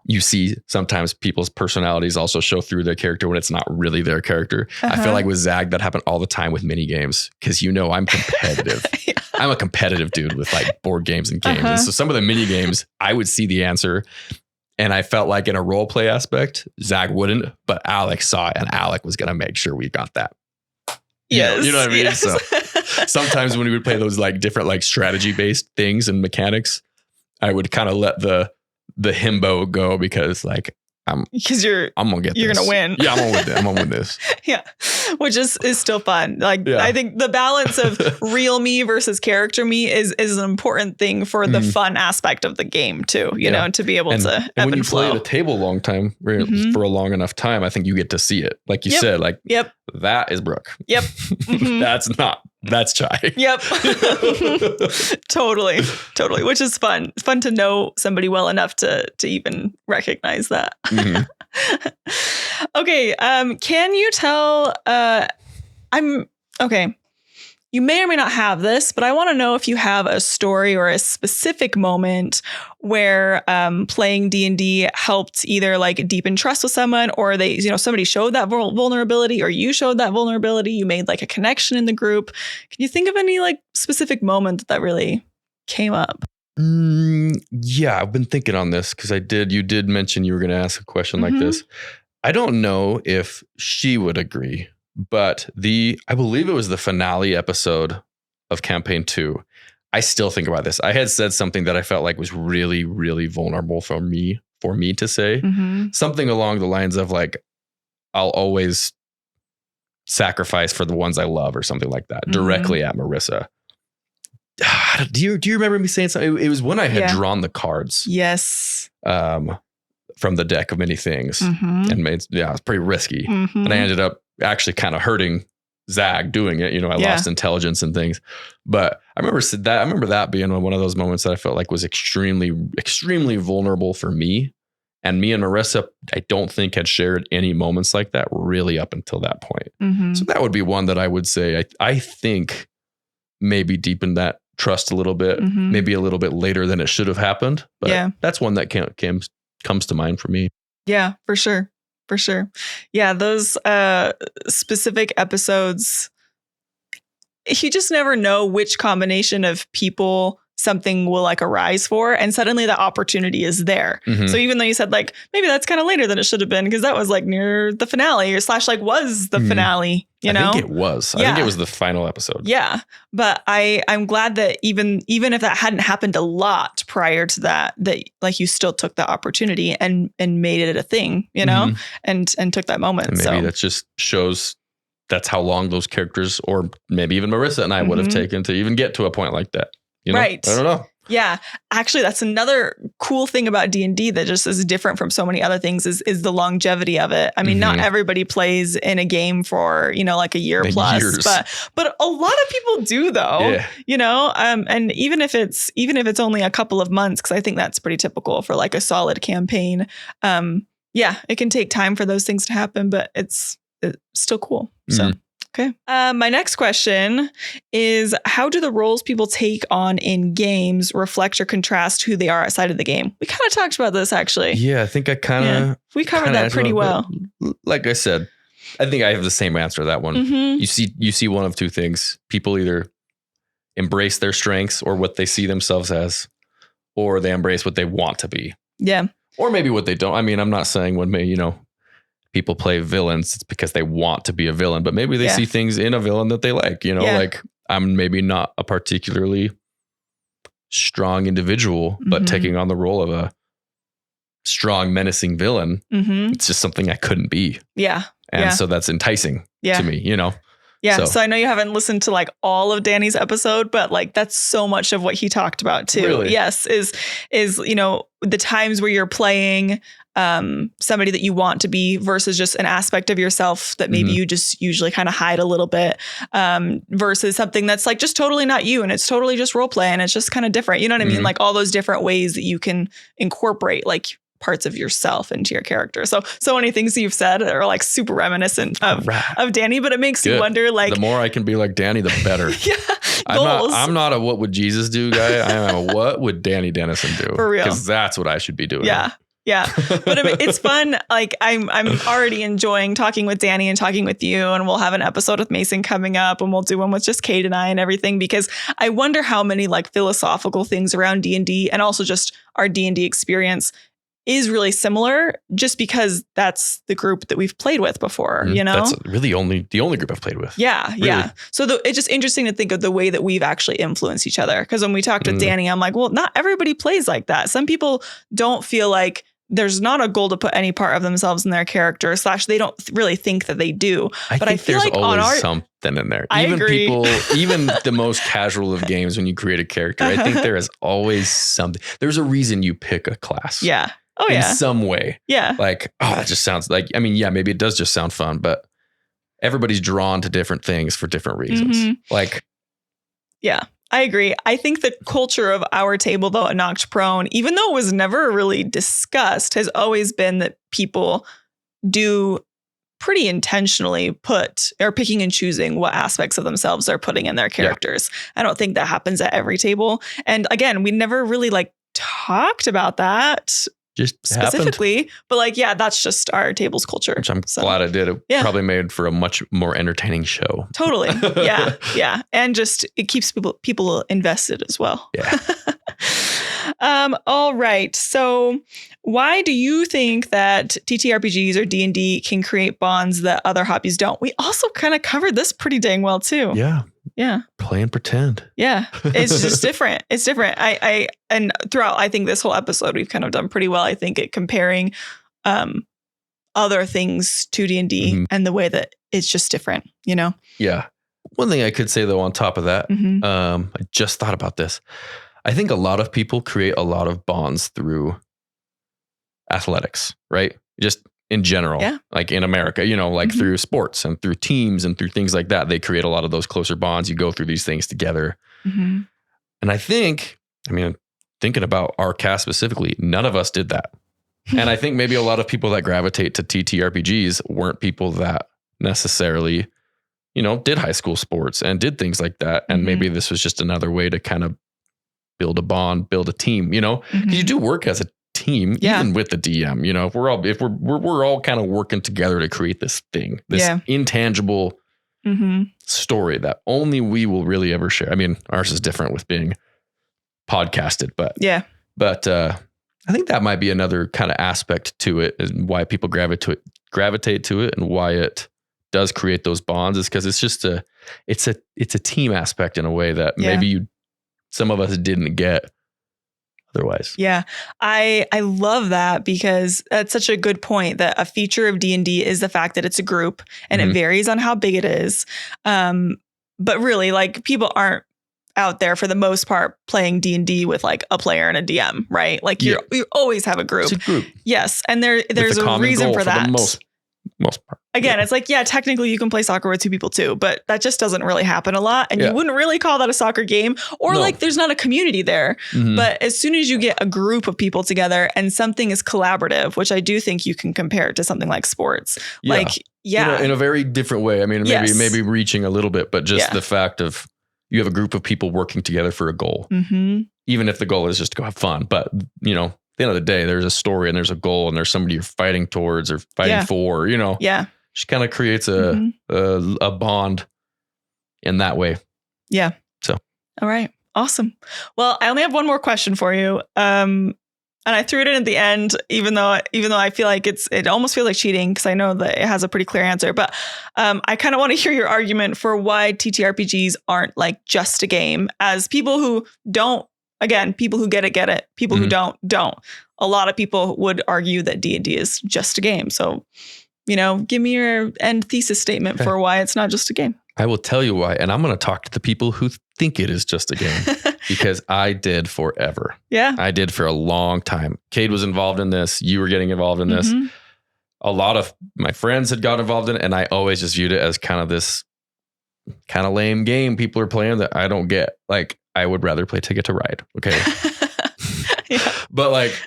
You see sometimes people's personalities also show through their character when it's not really their character. I feel like with Zag, that happened all the time with mini games because I'm competitive. I'm a competitive dude with like board games and games. And so some of the mini games, I would see the answer. And I felt like in a role play aspect, Zag wouldn't, but Alec saw it and Alec was going to make sure we got that. Yes. You know what I mean? Yes. So sometimes when we would play those like different like strategy based things and mechanics, I would kind of let the himbo go because like I'm gonna get you're this. gonna win. Yeah, I'm gonna win this. Yeah. Which is still fun. Like I think the balance of real me versus character me is an important thing for the fun aspect of the game too, you know, to be able to and when you play at a table a long time for a long enough time, I think you get to see it. Like you said, like that is Brooke. Yep. That's Chai. Yep. Totally. Which is fun. It's fun to know somebody well enough to even recognize that. Okay. Can you tell, you may or may not have this, but I want to know if you have a story or a specific moment where playing D&D helped either like deepen trust with someone or they, somebody showed that vulnerability or you showed that vulnerability. You made like a connection in the group. Can you think of any like specific moment that really came up? Yeah, I've been thinking on this because you did mention you were going to ask a question like this. I don't know if she would agree, but I believe it was the finale episode of campaign 2. I still think about this. I had said something that I felt like was really, really vulnerable for me to say. Something along the lines of like, I'll always sacrifice for the ones I love or something like that, directly at Marissa. Do you remember me saying something? It was when I had drawn the cards. Yes. From the deck of many things and made, it was pretty risky. And I ended up actually kind of hurting Zag doing it. I lost intelligence and things, but I remember that being one of those moments that I felt like was extremely, extremely vulnerable for me. And me and Marissa, I don't think had shared any moments like that really up until that point. So that would be one that I would say, I think maybe deepened that trust a little bit, maybe a little bit later than it should have happened. But that's one that comes to mind for me. Yeah, for sure. For sure. Yeah, those specific episodes, you just never know which combination of people something will like arise for, and suddenly the opportunity is there. So even though you said like maybe that's kind of later than it should have been because that was like near the finale or / like was the finale, I think it was. I think it was the final episode. Yeah, but I'm glad that even if that hadn't happened a lot prior to that like you still took the opportunity and made it a thing, and took that moment. And maybe that just shows that's how long those characters, or maybe even Marissa and I would have taken to even get to a point like that. Right. I don't know. Yeah. Actually, that's another cool thing about D&D that just is different from so many other things is the longevity of it. I mean, not everybody plays in a game for, like a year plus, but a lot of people do though, and even if it's only a couple of months, because I think that's pretty typical for like a solid campaign. It can take time for those things to happen, but it's still cool. So. Okay. My next question is, how do the roles people take on in games reflect or contrast who they are outside of the game? We kind of talked about this, actually. Yeah, I think I we covered that pretty well. Like I said, I think I have the same answer to that one. You see one of two things. People either embrace their strengths or what they see themselves as, or they embrace what they want to be. Yeah. Or maybe what they don't. I mean, I'm not saying when people play villains, it's because they want to be a villain, but maybe they see things in a villain that they like, like I'm maybe not a particularly strong individual, but taking on the role of a strong, menacing villain, it's just something I couldn't be. Yeah. And so that's enticing to me, Yeah. So I know you haven't listened to like all of Danny's episode, but like that's so much of what he talked about too. Really? Yes. Is, the times where you're playing somebody that you want to be versus just an aspect of yourself that maybe you just usually kind of hide a little bit, versus something that's like just totally not you and it's totally just role play and it's just kind of different. You know what I mean? Like all those different ways that you can incorporate like parts of yourself into your character. So many things that you've said are like super reminiscent of Danny, but it makes you wonder like the more I can be like Danny, the better. I'm not a what would Jesus do guy. I am a what would Danny Dennison do? For real. Because that's what I should be doing. Yeah. Yeah. But it's fun. Like I'm already enjoying talking with Danny and talking with you, and we'll have an episode with Mason coming up and we'll do one with just Kate and I and everything, because I wonder how many like philosophical things around D&D and also just our D&D experience is really similar just because that's the group that we've played with before, That's really the only group I've played with. Yeah. Really. Yeah. So it's just interesting to think of the way that we've actually influenced each other. Because when we talked with Danny, I'm like, well, not everybody plays like that. Some people don't feel like there's not a goal to put any part of themselves in their character / they don't really think that they do. But I feel there's like always something in there. I agree. Even the most casual of games, when you create a character, I think there is always something. There's a reason you pick a class. Yeah. Oh, yeah. In some way. Yeah. Like, that just sounds like, I mean, yeah, maybe it does just sound fun, but everybody's drawn to different things for different reasons. Yeah, I agree. I think the culture of our table, though, at Knocked Prone, even though it was never really discussed, has always been that people do pretty intentionally picking and choosing what aspects of themselves they're putting in their characters. Yeah. I don't think that happens at every table. And again, we never really talked about that. Just specifically, happened. But that's just our table's culture. Which I'm glad I did. It probably made for a much more entertaining show. Totally. Yeah. Yeah. And just it keeps people invested as well. Yeah. All right. So why do you think that TTRPGs or D&D can create bonds that other hobbies don't? We also kind of covered this pretty dang well too. Yeah. Yeah. Play and pretend. Yeah. It's just different. It's different. And throughout, I think this whole episode, we've kind of done pretty well, I think, at comparing other things to D&D and the way that it's just different, you know? Yeah. One thing I could say though, on top of that, I just thought about this. I think a lot of people create a lot of bonds through athletics, right? Just in general, like in America, you know, like through sports and through teams and through things like that, they create a lot of those closer bonds. You go through these things together. And I think, thinking about our cast specifically, none of us did that. And I think maybe a lot of people that gravitate to TTRPGs weren't people that necessarily, you know, did high school sports and did things like that. And maybe this was just another way to kind of build a bond, build a team, you know, because you do work as a team, even with the DM, you know, if we're all kind of working together to create this thing, this intangible story that only we will really ever share. I mean, ours is different with being podcasted, but I think that might be another kind of aspect to it, is why people gravitate to it and why it does create those bonds, is because it's just it's a team aspect in a way that maybe some of us didn't get otherwise. Yeah. I love that, because that's such a good point, that a feature of D&D is the fact that it's a group and it varies on how big it is. But really, like, people aren't out there for the most part playing D&D with like a player and a DM, right? Like you always have a group. It's a group. Yes. And there's a reason for that. For the most part. Again, it's like, technically you can play soccer with two people too, but that just doesn't really happen a lot. And you wouldn't really call that a soccer game, or like there's not a community there. But as soon as you get a group of people together and something is collaborative, which I do think you can compare it to something like sports, like, in a very different way. I mean, maybe reaching a little bit, but just the fact of, you have a group of people working together for a goal, even if the goal is just to go have fun. But, you know, at the end of the day, there's a story and there's a goal and there's somebody you're fighting towards or fighting for, you know, just kind of creates a bond in that way. Yeah. So, all right. Awesome. Well, I only have one more question for you. And I threw it in at the end, even though I feel like it almost feels like cheating, because I know that it has a pretty clear answer. But I kind of want to hear your argument for why TTRPGs aren't like just a game. As people who don't, again, people who get it. People who don't. A lot of people would argue that D&D is just a game. So, you know, give me your end thesis statement for why it's not just a game. I will tell you why. And I'm going to talk to the people who think it is just a game. Because I did forever. Yeah. I did for a long time. Cade was involved in this. You were getting involved in this. A lot of my friends had got involved in it. And I always just viewed it as kind of this kind of lame game people are playing that I don't get. Like, I would rather play Ticket to Ride. Okay. But like,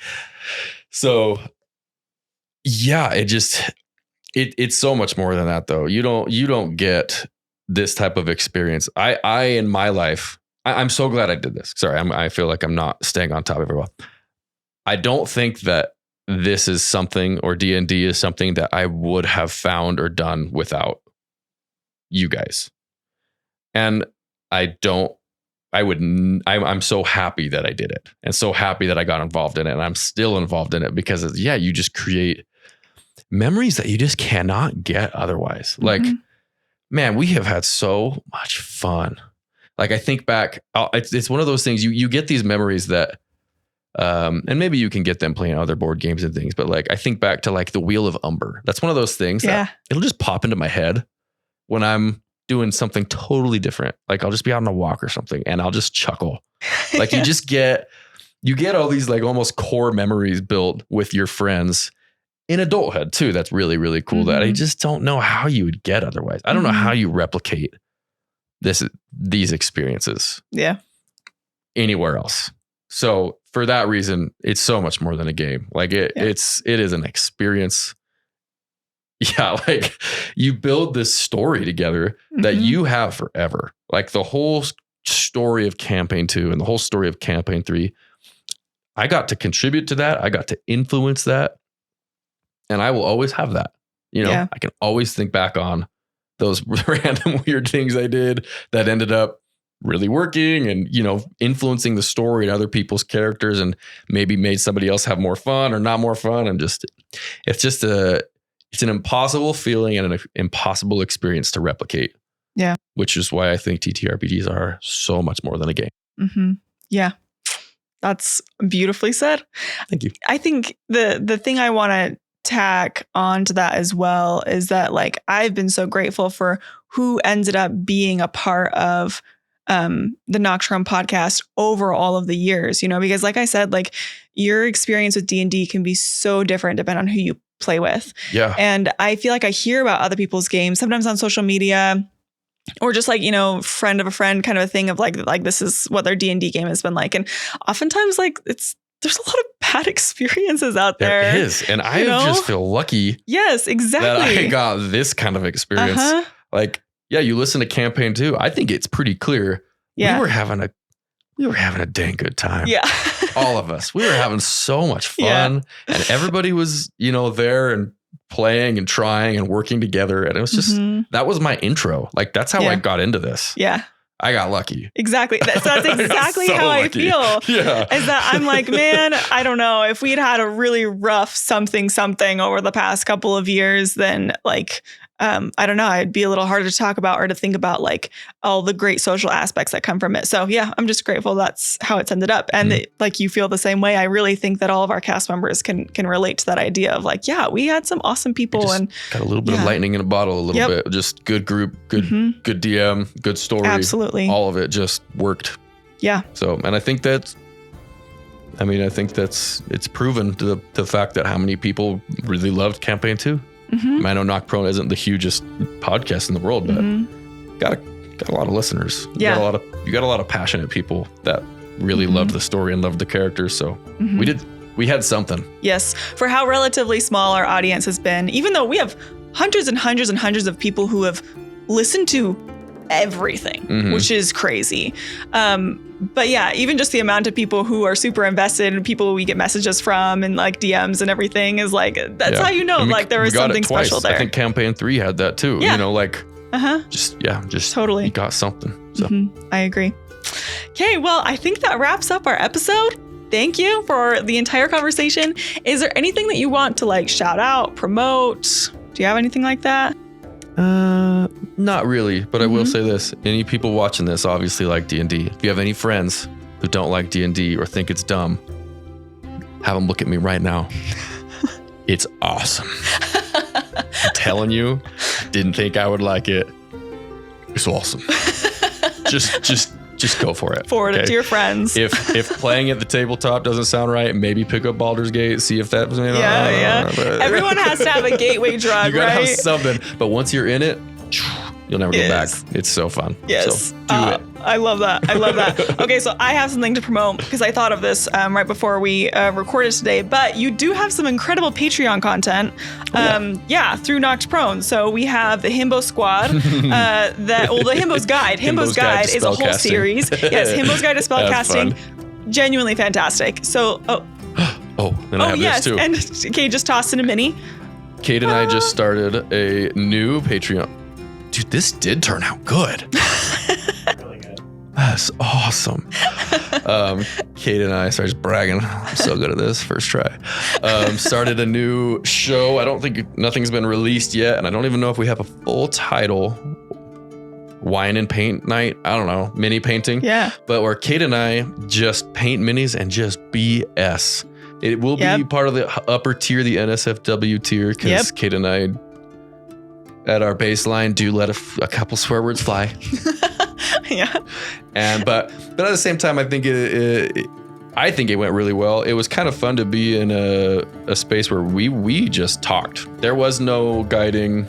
so yeah, it's so much more than that though. You don't get this type of experience. I in my life, I'm so glad I did this. Sorry, I feel like I'm not staying on top of it well. I don't think that this is something, or D&D is something that I would have found or done without you guys. And I'm so happy that I did it, and so happy that I got involved in it, and I'm still involved in it, because you just create memories that you just cannot get otherwise. Like, man, we have had so much fun. Like, I think back, it's one of those things you get these memories that, and maybe you can get them playing other board games and things, but like, I think back to like the Wheel of Umber. That's one of those things that it'll just pop into my head when I'm doing something totally different. Like, I'll just be out on a walk or something and I'll just chuckle. Like you get all these like almost core memories built with your friends in adulthood too. That's really, really cool that I just don't know how you would get otherwise. I don't know how you replicate these experiences anywhere else. So for that reason, it's so much more than a game. Like it is an experience. Yeah. Like you build this story together that you have forever. Like the whole story of campaign 2 and the whole story of campaign 3, I got to contribute to that. I got to influence that. And I will always have that. You know, I can always think back on those random weird things I did that ended up really working and, influencing the story and other people's characters and maybe made somebody else have more fun or not more fun. And it's an impossible feeling and an impossible experience to replicate. Yeah. Which is why I think TTRPGs are so much more than a game. Mm-hmm. Yeah. That's beautifully said. Thank you. I think the thing I want to tack onto that as well is that like I've been so grateful for who ended up being a part of the Nocturne podcast over all of the years, because like I said, like your experience with D&D can be so different depending on who you play with. Yeah. And I feel like I hear about other people's games sometimes on social media or just like, friend of a friend kind of a thing of like this is what their D&D game has been like. And oftentimes like there's a lot of bad experiences out there. There is. And I just feel lucky. Yes, exactly. That I got this kind of experience. Uh-huh. Like, yeah, you listen to Campaign 2. I think it's pretty clear. Yeah. We were having a dang good time. Yeah. All of us. We were having so much fun. Yeah. And everybody was, there and playing and trying and working together. And it was just, that was my intro. Like, that's how I got into this. Yeah. I got lucky. Exactly. That's exactly how lucky. I feel. Yeah. Is that I'm like, man, I don't know. If we'd had a really rough something over the past couple of years, then like, I don't know, it'd be a little harder to talk about or to think about like all the great social aspects that come from it. So yeah, I'm just grateful that's how it's ended up. And like you feel the same way. I really think that all of our cast members can relate to that idea of like, yeah, we had some awesome people and got a little bit of lightning in a bottle, a little bit, just good group, good DM, good story. Absolutely. All of it just worked. Yeah. So, and I think it's proven to the fact that how many people really loved Campaign 2. I know Knock Prone isn't the hugest podcast in the world, but got a lot of listeners. You got a lot of passionate people that really loved the story and loved the characters. So we had something. Yes. For how relatively small our audience has been, even though we have hundreds and hundreds and hundreds of people who have listened to everything, which is crazy. But yeah, even just the amount of people who are super invested and people we get messages from and like DMs and everything is like, that's how like there was something special there. I think Campaign 3 had that too. Yeah. Just totally. You got something. So I agree. Okay, well, I think that wraps up our episode. Thank you for the entire conversation. Is there anything that you want to like shout out, promote? Do you have anything like that? Not really, but I will say this. Any people watching this obviously like D&D. If you have any friends who don't like D&D or think it's dumb, have them look at me right now. It's awesome. I'm telling you, didn't think I would like it. It's awesome. Just go for it. Forward it to your friends. If playing at the tabletop doesn't sound right, maybe pick up Baldur's Gate, see if that was Everyone has to have a gateway drug, you gotta right? have something. But once you're in it, you'll never go back. It's so fun. Yes. So do it. I love that. Okay, so I have something to promote because I thought of this right before we recorded today. But you do have some incredible Patreon content, through Noct Prone. So we have the Himbo Squad, the Himbo's Guide. Himbo's Guide is a whole series. Yes, Himbo's Guide to Spellcasting, genuinely fantastic. So, then I have this too. And Kate just tossed in a mini. Kate and I just started a new Patreon. Dude, this did turn out good. Really good. That's awesome. Kate and I, sorry, just bragging. I'm so good at this. First try. Started a new show. I don't think nothing's been released yet. And I don't even know if we have a full title. Wine and paint night. I don't know. Mini painting. Yeah. But where Kate and I just paint minis and just BS. It will be part of the upper tier, the NSFW tier, because Kate and I at our baseline do let a couple swear words fly. But at the same time, I think it went really well. It was kind of fun to be in a space where we just talked. There was no guiding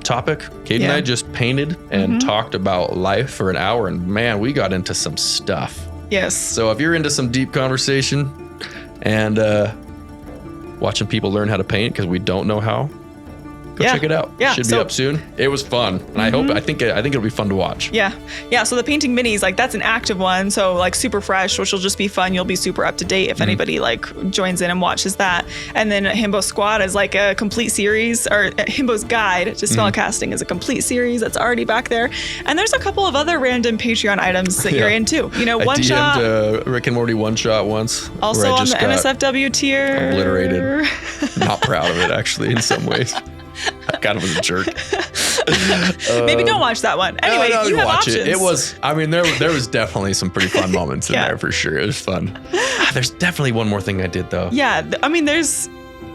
topic. Kate and I just painted and talked about life for an hour, and man, we got into some stuff. Yes. So if you're into some deep conversation and watching people learn how to paint because we don't know how, Go check it out. Yeah. Should be up soon. It was fun. And I think it'll be fun to watch. Yeah. Yeah. So the painting minis, like that's an active one. So like super fresh, which will just be fun. You'll be super up to date if anybody like joins in and watches that. And then Himbo Squad is like a complete series, or Himbo's Guide to Spellcasting is a complete series that's already back there. And there's a couple of other random Patreon items that you're into. You know, one shot. I DM'd Rick and Morty one shot once. Also on the NSFW tier. Obliterated. Not proud of it, actually, in some ways. I kind of was a jerk. Maybe don't watch that one. Anyway, you have options. It was, I mean, there was definitely some pretty fun moments in there for sure. It was fun. There's definitely one more thing I did though. Yeah, I mean, there's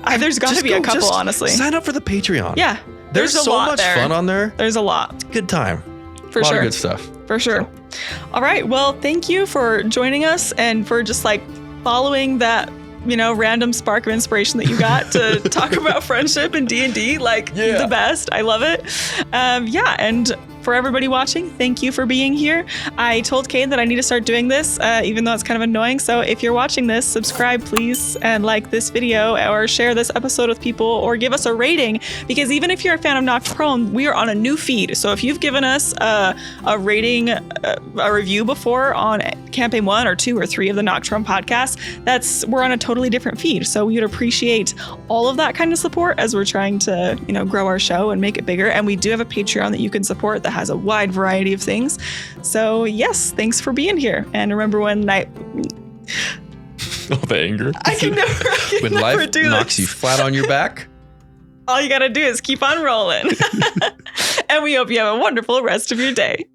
got to be a couple, honestly. Sign up for the Patreon. Yeah. There's so much fun on there. There's a lot. It's a good time. For sure. A lot of good stuff. For sure. So. All right. Well, thank you for joining us and for just like following that, you know, random spark of inspiration that you got to talk about friendship and D&D. Like the best. I love it. And for everybody watching, thank you for being here. I told Kate that I need to start doing this, even though it's kind of annoying. So if you're watching this, subscribe, please, and like this video or share this episode with people or give us a rating, because even if you're a fan of Nocturne, we are on a new feed. So if you've given us a rating, a review before on campaign 1 or 2 or 3 of the Nocturne podcast, we're on a totally different feed. So we would appreciate all of that kind of support as we're trying to, you know, grow our show and make it bigger. And we do have a Patreon that you can support that has a wide variety of things. So yes, thanks for being here. And remember when the anger. I can never when life knocks you flat on your back, all you gotta do is keep on rolling. And we hope you have a wonderful rest of your day.